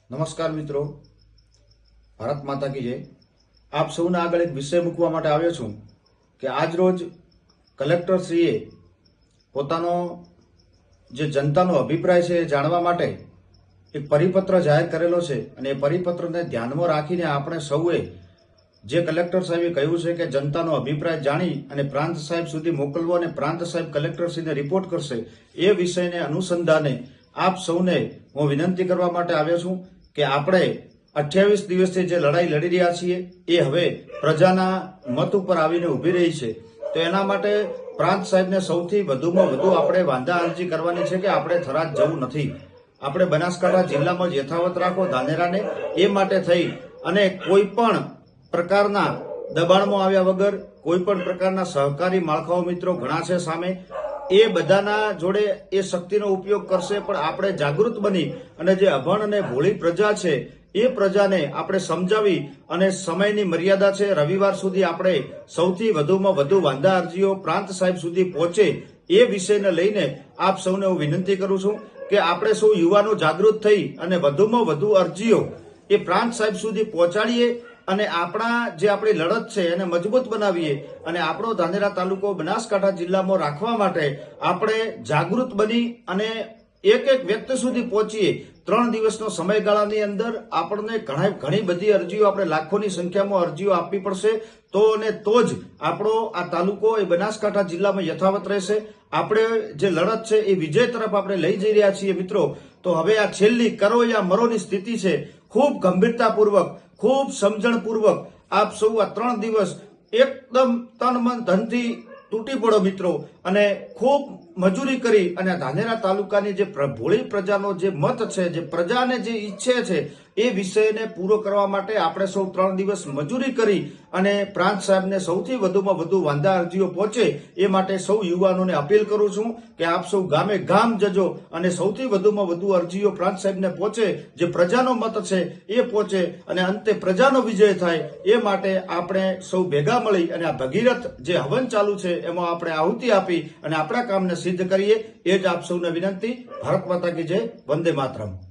નમસ્કાર મિત્રો, ભારત માતા કી જય। આપ સૌના આગળ એક વિષય મૂકવા માટે આવ્યો છું કે આજ રોજ કલેક્ટરશ્રીએ પોતાનો જે જનતાનો અભિપ્રાય છે એ જાણવા માટે એક પરિપત્ર જાહેર કરેલો છે અને એ પરિપત્રને ધ્યાનમાં રાખીને આપણે સૌએ જે કલેક્ટર સાહેબે કહ્યું છે કે જનતાનો અભિપ્રાય જાણી અને પ્રાંત સાહેબ સુધી મોકલવો અને પ્રાંત સાહેબ કલેક્ટરશ્રીને રિપોર્ટ કરશે એ વિષયને અનુસંધાને આપ સૌને હું વિનંતી કરવા માટે આવ્યો છું કે આપણે 28 દિવસથી જે લડાઈ લડી રહ્યા છીએ એ હવે પ્રજાના મત ઉપર આવીને ઉભી રહી છે। તો એના માટે પ્રાંત સાહેબને સૌથી વધુમાં વધુ આપણે વાંધા અરજી કરવાની છે કે આપણે થરાદ જવું નથી, આપણે બનાસકાંઠા જિલ્લામાં જ યથાવત રાખો ધાનેરાને। એ માટે થઈ અને કોઈ પણ પ્રકારના દબાણમાં આવ્યા વગર કોઈ પણ પ્રકારના સહકારી માળખાઓ મિત્રો ઘણા છે સામે, એ બધાના જોડે એ શક્તિનો ઉપયોગ કરશે, પણ આપણે જાગૃત બની અને જે અભણ અને ભોળી પ્રજા છે એ પ્રજાને આપણે સમજાવી અને સમયની મર્યાદા છે, રવિવાર સુધી આપણે સૌથી વધુમાં વધુ વાંધા અરજીઓ પ્રાંત સાહેબ સુધી પહોંચે એ વિષયને લઈને આપ સૌને હું વિનંતી કરું છું કે આપણે સૌ યુવાનો જાગૃત થઈ અને વધુમાં વધુ અરજીઓ એ પ્રાંત સાહેબ સુધી પહોંચાડીએ અને આપણા જે આપણી લડત છે એને મજબૂત બનાવીએ અને આપણો ધાનેરા તાલુકો બનાસકાંઠા જિલ્લામાં રાખવા માટે આપણે જાગૃત બની અને એક એક વ્યક્તિ સુધી પહોંચીએ। 3 દિવસનો સમયગાળાની અંદર આપણને ઘણી બધી અરજીઓ, આપણે લાખોની સંખ્યામાં અરજીઓ આપવી પડશે, તો જ આપણો આ તાલુકો એ બનાસકાંઠા જિલ્લામાં યથાવત રહેશે। આપણે જે લડત છે એ વિજય તરફ આપણે લઈ જઈ રહ્યા છીએ મિત્રો। તો હવે આ છેલ્લી કરો યા મરોની સ્થિતિ છે, ખૂબ ગંભીરતાપૂર્વક, ખૂબ સમજણપૂર્વક આપ સૌ આ 3 દિવસ એકદમ તન મન ધનથી તૂટી પડો મિત્રો અને ખૂબ મજૂરી કરી અને ધાનેરા તાલુકાની જે ભોળી પ્રજાનો જે મત છે, જે પ્રજાને જે ઈચ્છે છે એ વિષયને પૂરો કરવા માટે આપણે સૌ 3 દિવસ મજૂરી કરી અને પ્રાંત સાહેબને સૌથી વધુમાં વધુ વાંધા અરજીઓ પહોંચે એ માટે સૌ યુવાનોને અપીલ કરું છું કે આપ સૌ ગામે ગામ જજો અને સૌથી વધુમાં વધુ અરજીઓ પ્રાંત સાહેબને પહોંચે, જે પ્રજાનો મત છે એ પહોંચે અને અંતે પ્રજાનો વિજય થાય એ માટે આપણે સૌ ભેગા મળી અને આ ભગીરથ જે હવન ચાલુ છે એમાં આપણે આહુતિ આપી અને આપણા કામને સિદ્ધ કરીએ। એ જ આપ સૌને વિનંતી। ભારત માતા કી જય, વંદે માતરમ।